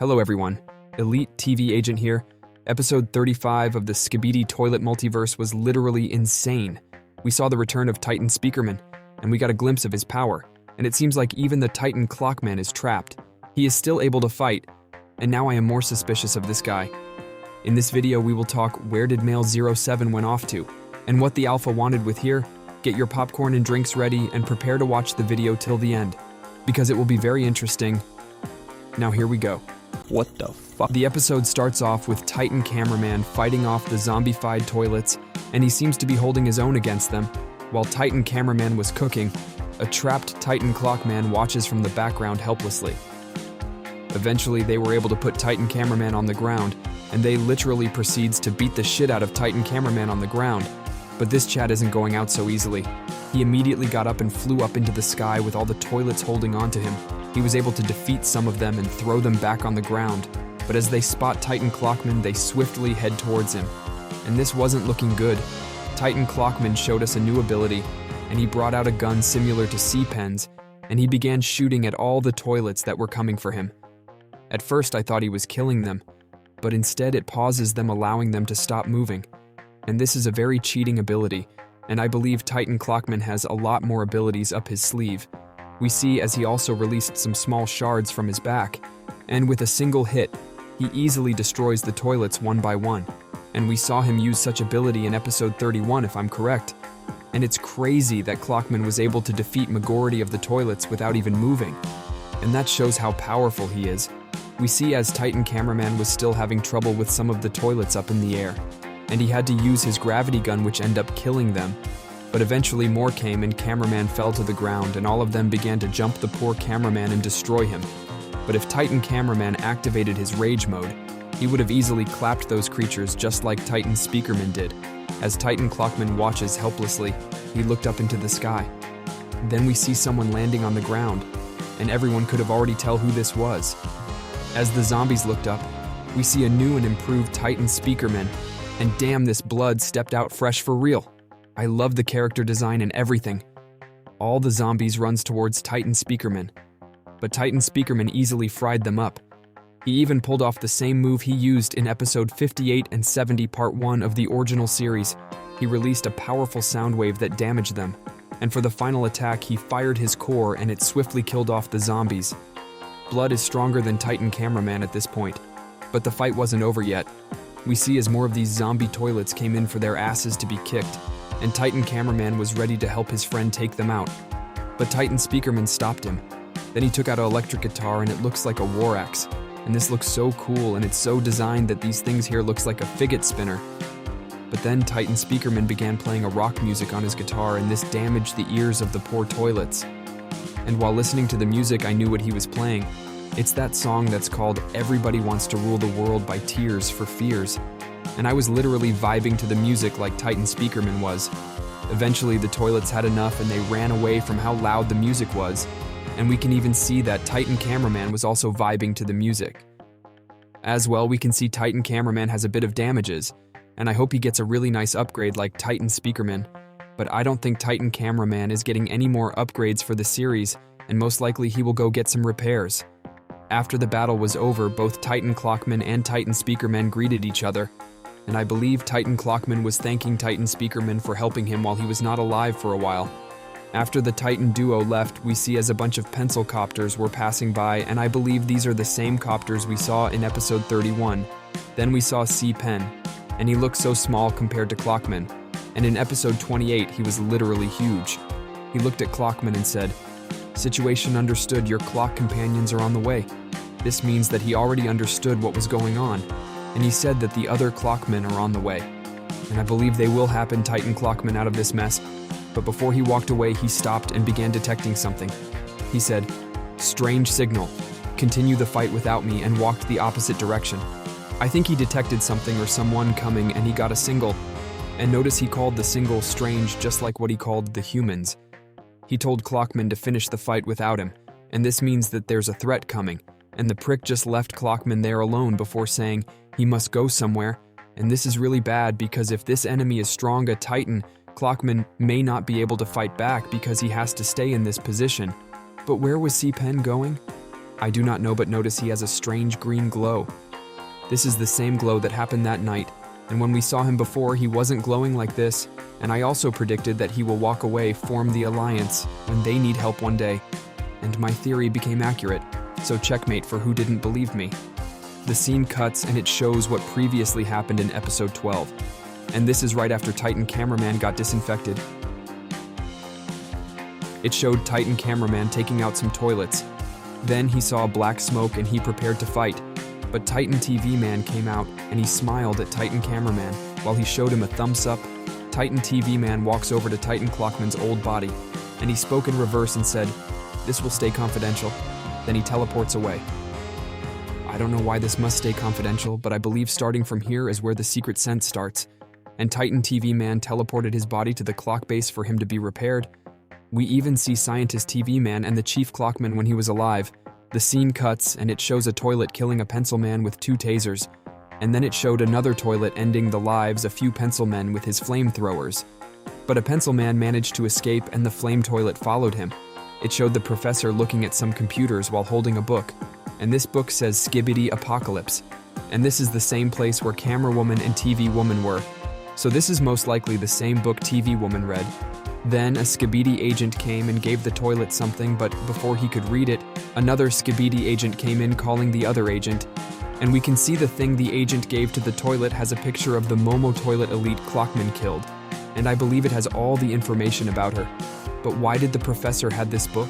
Hello everyone, Elite TV Agent here. Episode 35 of the Skibidi Toilet Multiverse was literally insane. We saw the return of Titan Speakerman, and we got a glimpse of his power, and it seems like even the Titan Clockman is trapped. He is still able to fight, and now I am more suspicious of this guy. In this video we will talk where did Male 07 went off to, and what the Alpha wanted with here. Get your popcorn and drinks ready and prepare to watch the video till the end, because it will be very interesting. Now here we go. What the fuck? The episode starts off with Titan Cameraman fighting off the zombified toilets, and he seems to be holding his own against them. While Titan Cameraman was cooking, a trapped Titan Clockman watches from the background helplessly. Eventually, they were able to put Titan Cameraman on the ground, and they literally proceeds to beat the shit out of Titan Cameraman on the ground. But this chat isn't going out so easily. He immediately got up and flew up into the sky with all the toilets holding on to him. He was able to defeat some of them and throw them back on the ground, but as they spot Titan Clockman, they swiftly head towards him. And this wasn't looking good. Titan Clockman showed us a new ability, and he brought out a gun similar to C-Pens, and he began shooting at all the toilets that were coming for him. At first I thought he was killing them, but instead it pauses them, allowing them to stop moving. And this is a very cheating ability, and I believe Titan Clockman has a lot more abilities up his sleeve. We see as he also released some small shards from his back, and with a single hit, he easily destroys the toilets one by one. And we saw him use such ability in episode 31 if I'm correct. And it's crazy that Clockman was able to defeat majority of the toilets without even moving. And that shows how powerful he is. We see as Titan Cameraman was still having trouble with some of the toilets up in the air, and he had to use his gravity gun, which ended up killing them. But eventually more came and Cameraman fell to the ground, and all of them began to jump the poor Cameraman and destroy him. But if Titan Cameraman activated his rage mode, he would have easily clapped those creatures just like Titan Speakerman did. As Titan Clockman watches helplessly, he looked up into the sky. Then we see someone landing on the ground, and everyone could have already tell who this was. As the zombies looked up, we see a new and improved Titan Speakerman, and damn, this blood stepped out fresh for real. I love the character design and everything. All the zombies runs towards Titan Speakerman, but Titan Speakerman easily fried them up. He even pulled off the same move he used in episode 58 and 70 part 1 of the original series. He released a powerful sound wave that damaged them, and for the final attack he fired his core and it swiftly killed off the zombies. Blood is stronger than Titan Cameraman at this point, but the fight wasn't over yet. We see as more of these zombie toilets came in for their asses to be kicked, and Titan Cameraman was ready to help his friend take them out. But Titan Speakerman stopped him. Then he took out an electric guitar and it looks like a war axe. And this looks so cool, and it's so designed that these things here looks like a fidget spinner. But then Titan Speakerman began playing a rock music on his guitar, and this damaged the ears of the poor toilets. And while listening to the music, I knew what he was playing. It's that song that's called Everybody Wants to Rule the World by Tears for Fears. And I was literally vibing to the music like Titan Speakerman was. Eventually the toilets had enough and they ran away from how loud the music was. And we can even see that Titan Cameraman was also vibing to the music. As well, we can see Titan Cameraman has a bit of damages, and I hope he gets a really nice upgrade like Titan Speakerman. But I don't think Titan Cameraman is getting any more upgrades for the series, and most likely he will go get some repairs. After the battle was over, both Titan Clockman and Titan Speakerman greeted each other, and I believe Titan Clockman was thanking Titan Speakerman for helping him while he was not alive for a while. After the Titan duo left, we see as a bunch of pencil copters were passing by, and I believe these are the same copters we saw in episode 31. Then we saw C-Pen, and he looked so small compared to Clockman, and in episode 28 he was literally huge. He looked at Clockman and said, "Situation understood, your clock companions are on the way." This means that he already understood what was going on, and he said that the other Clockmen are on the way. And I believe they will happen Titan Clockman out of this mess. But before he walked away, he stopped and began detecting something. He said, "Strange signal. Continue the fight without me," and walked the opposite direction. I think he detected something or someone coming and he got a single. And notice he called the single strange just like what he called the humans. He told Clockman to finish the fight without him, and this means that there's a threat coming. And the prick just left Clockman there alone before saying he must go somewhere. And this is really bad because if this enemy is strong a Titan, Clockman may not be able to fight back because he has to stay in this position. But where was C-Pen going? I do not know, but notice he has a strange green glow. This is the same glow that happened that night, and when we saw him before, he wasn't glowing like this, and I also predicted that he will walk away, form the alliance, when they need help one day. And my theory became accurate, so checkmate for who didn't believe me. The scene cuts and it shows what previously happened in episode 12. And this is right after Titan Cameraman got disinfected. It showed Titan Cameraman taking out some toilets. Then he saw black smoke and he prepared to fight. But Titan TV Man came out and he smiled at Titan Cameraman. While he showed him a thumbs up, Titan TV Man walks over to Titan Clockman's old body. And he spoke in reverse and said, "This will stay confidential." Then he teleports away. I don't know why this must stay confidential, but I believe starting from here is where the secret sense starts. And Titan TV Man teleported his body to the clock base for him to be repaired. We even see Scientist TV Man and the Chief Clockman when he was alive. The scene cuts and it shows a toilet killing a pencil man with 2 tasers. And then it showed another toilet ending the lives of a few pencil men with his flamethrowers. But a pencil man managed to escape and the flame toilet followed him. It showed the professor looking at some computers while holding a book. And this book says Skibbity Apocalypse. And this is the same place where Camera Woman and TV Woman were. So this is most likely the same book TV Woman read. Then a Skibbity agent came and gave the toilet something, but before he could read it, another Skibbity agent came in calling the other agent. And we can see the thing the agent gave to the toilet has a picture of the Momo Toilet Elite Clockman killed. And I believe it has all the information about her. But why did the professor had this book?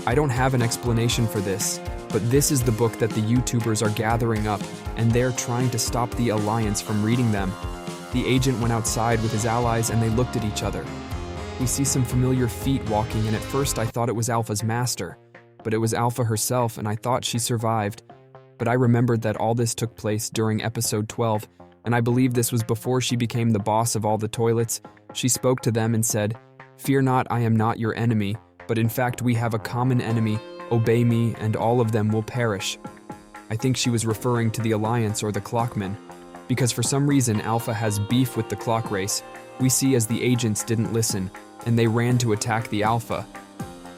I don't have an explanation for this. But this is the book that the YouTubers are gathering up, and they're trying to stop the Alliance from reading them. The agent went outside with his allies and they looked at each other. We see some familiar feet walking, and at first I thought it was Alpha's master. But it was Alpha herself, and I thought she survived. But I remembered that all this took place during episode 12, and I believe this was before she became the boss of all the toilets. She spoke to them and said, "Fear not, I am not your enemy, but in fact we have a common enemy. Obey me, and all of them will perish." I think she was referring to the Alliance or the Clockman, because for some reason Alpha has beef with the clock race. We see as the agents didn't listen, and they ran to attack the Alpha.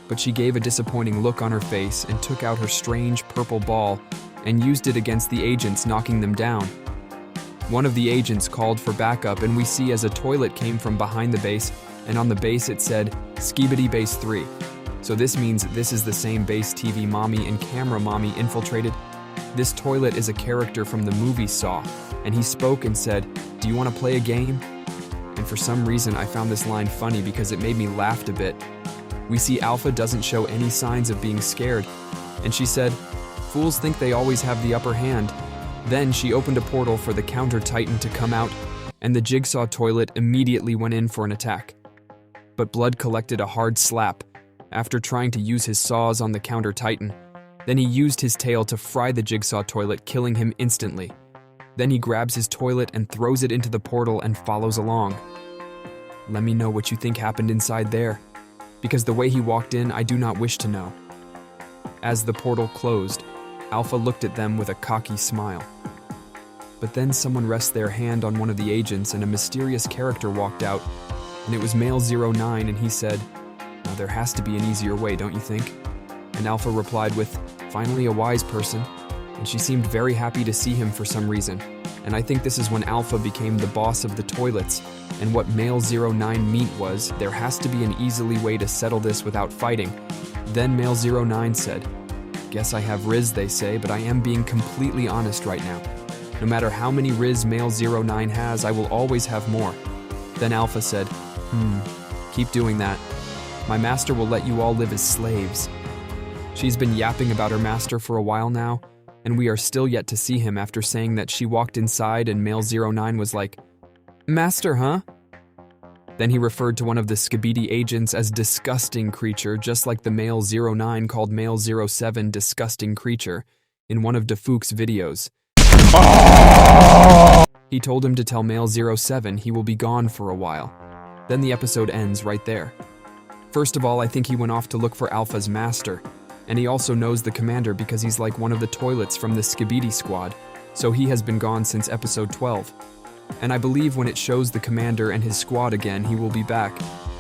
But she gave a disappointing look on her face and took out her strange purple ball and used it against the agents, knocking them down. One of the agents called for backup, and we see as a toilet came from behind the base, and on the base it said, "Skibbity Base 3. So this means this is the same base TV Mommy and Camera Mommy infiltrated. This toilet is a character from the movie Saw, and he spoke and said, "Do you want to play a game?" And for some reason I found this line funny because it made me laugh a bit. We see Alpha doesn't show any signs of being scared, and she said, "Fools think they always have the upper hand." Then she opened a portal for the Counter Titan to come out, and the Jigsaw toilet immediately went in for an attack. But Blood collected a hard slap after trying to use his saws on the Counter Titan. Then he used his tail to fry the Jigsaw toilet, killing him instantly. Then he grabs his toilet and throws it into the portal and follows along. Let me know what you think happened inside there, because the way he walked in, I do not wish to know. As the portal closed, Alpha looked at them with a cocky smile. But then someone rested their hand on one of the agents and a mysterious character walked out, and it was Male 09, and he said, "Now there has to be an easier way, don't you think?" And Alpha replied with, "Finally a wise person," and she seemed very happy to see him for some reason. And I think this is when Alpha became the boss of the toilets, and what Male 09 meant was, there has to be an easily way to settle this without fighting. Then Male 09 said, "Guess I have Riz, they say, but I am being completely honest right now. No matter how many Riz Male 09 has, I will always have more." Then Alpha said, "Keep doing that. My master will let you all live as slaves." She's been yapping about her master for a while now, and we are still yet to see him after saying that she walked inside and Male 09 was like, "Master, huh?" Then he referred to one of the Skibbity agents as disgusting creature, just like the Male 09 called Male 07 disgusting creature in one of Defook's videos. He told him to tell Male 07 he will be gone for a while. Then the episode ends right there. First of all, I think he went off to look for Alpha's master, and he also knows the commander because he's like one of the toilets from the Skibbity squad, so he has been gone since episode 12. And I believe when it shows the commander and his squad again, he will be back.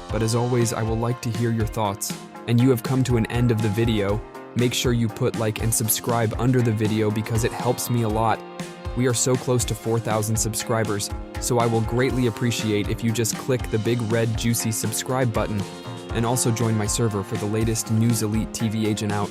But as always, I will like to hear your thoughts. And you have come to an end of the video. Make sure you put like and subscribe under the video because it helps me a lot. We are so close to 4,000 subscribers, so I will greatly appreciate if you just click the big red juicy subscribe button and also join my server for the latest News Elite TV agent out.